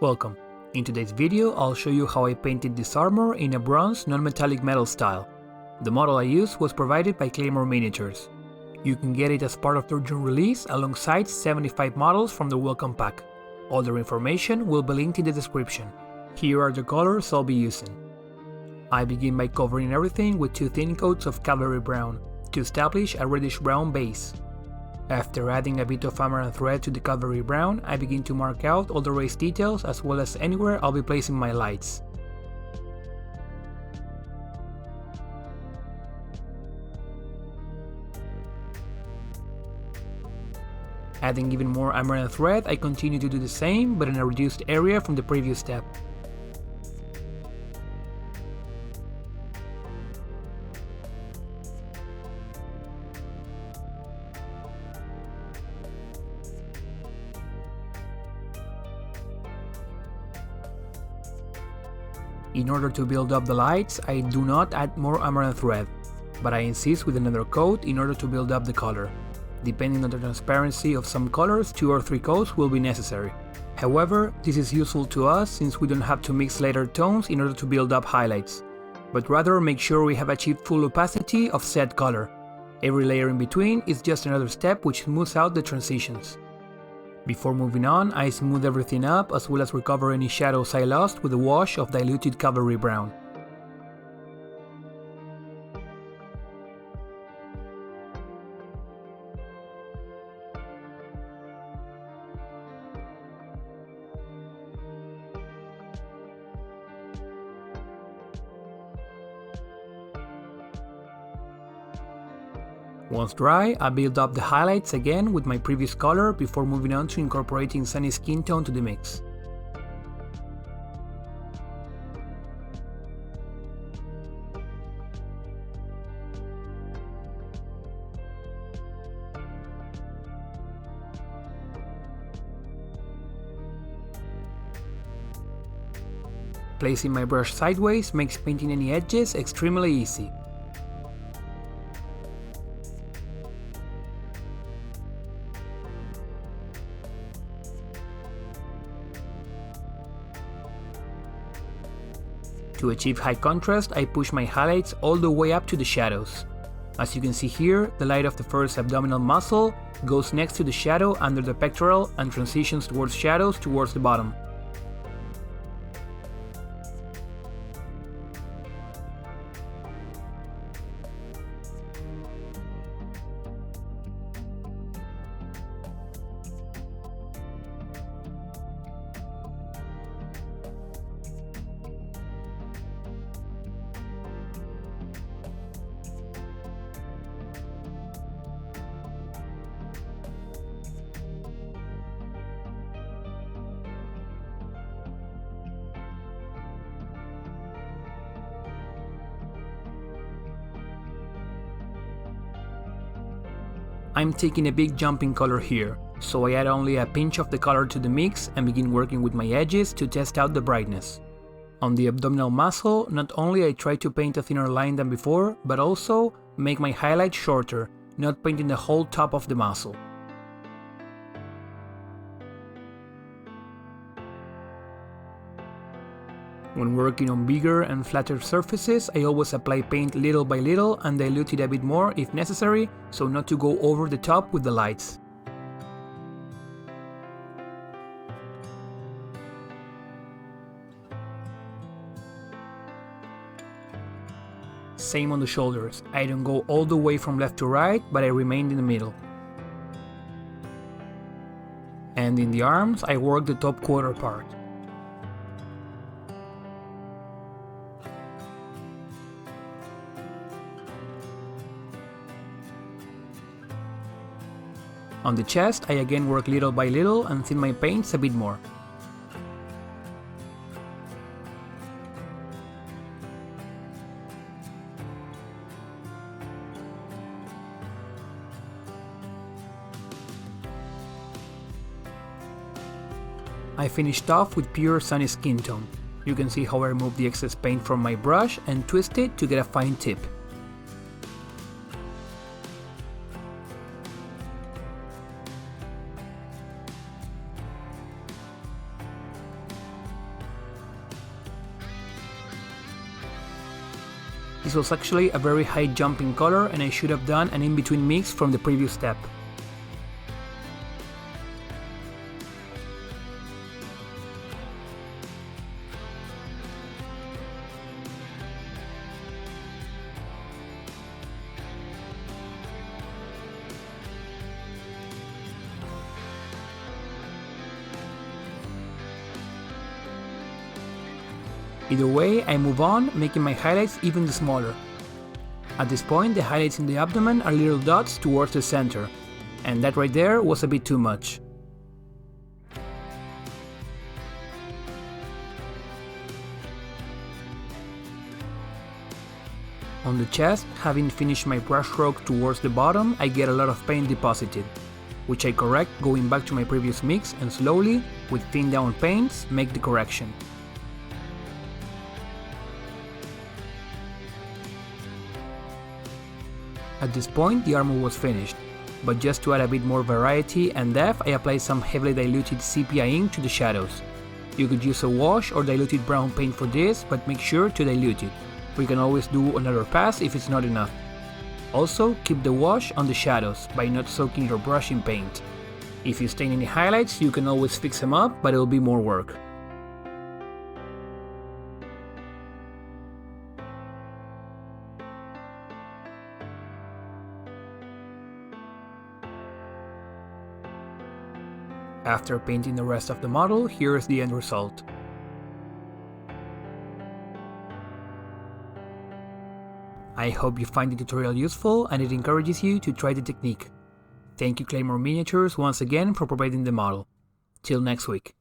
Welcome. In today's video, I'll show you how I painted this armor in a bronze non-metallic metal style. The model I used was provided by Claymore miniatures. You can get it as part of their June release alongside 75 models from the welcome pack. All their information will be linked in the description. Here are the colors I'll be using. I begin by covering everything with 2 thin coats of Cavalry Brown to establish a reddish brown base. After adding a bit of amaranth thread to the Cavalry Brown, I begin to mark out all the race details as well as anywhere I'll be placing my lights. Adding even more amaranth thread, I continue to do the same, but in a reduced area from the previous step. In order to build up the lights, I do not add more amaranth thread, but I insist with another coat in order to build up the color. Depending on the transparency of some colors, 2 or 3 coats will be necessary. However, this is useful to us since we don't have to mix later tones in order to build up highlights, but rather make sure we have achieved full opacity of said color. Every layer in between is just another step which smooths out the transitions. Before moving on, I smooth everything up as well as recover any shadows I lost with a wash of diluted Cavalry Brown. Once dry, I build up the highlights again with my previous color before moving on to incorporating sunny skin tone to the mix. Placing my brush sideways makes painting any edges extremely easy. To achieve high contrast, I push my highlights all the way up to the shadows. As you can see here, the light of the first abdominal muscle goes next to the shadow under the pectoral and transitions towards shadows towards the bottom. I'm taking a big jump in color here, so I add only a pinch of the color to the mix and begin working with my edges to test out the brightness. On the abdominal muscle, not only I try to paint a thinner line than before, but also make my highlights shorter, not painting the whole top of the muscle. When working on bigger and flatter surfaces, I always apply paint little by little and dilute it a bit more if necessary, so not to go over the top with the lights. Same on the shoulders, I don't go all the way from left to right, but I remain in the middle. And in the arms, I work the top quarter part. On the chest, I again work little by little and thin my paints a bit more. I finished off with pure sunny skin tone. You can see how I remove the excess paint from my brush and twist it to get a fine tip. This was actually a very high jumping color and I should have done an in-between mix from the previous step. Either way, I move on, making my highlights even smaller. At this point, the highlights in the abdomen are little dots towards the center, and that right there was a bit too much. On the chest, having finished my brush stroke towards the bottom, I get a lot of paint deposited, which I correct going back to my previous mix and slowly, with thin down paints, make the correction. At this point, the armor was finished, but just to add a bit more variety and depth, I applied some heavily diluted sepia ink to the shadows. You could use a wash or diluted brown paint for this, but make sure to dilute it. We can always do another pass if it's not enough. Also, keep the wash on the shadows by not soaking your brush in paint. If you stain any highlights, you can always fix them up, but it'll be more work. After painting the rest of the model, here is the end result. I hope you find the tutorial useful and it encourages you to try the technique. Thank you Claymore Miniatures once again for providing the model. Till next week.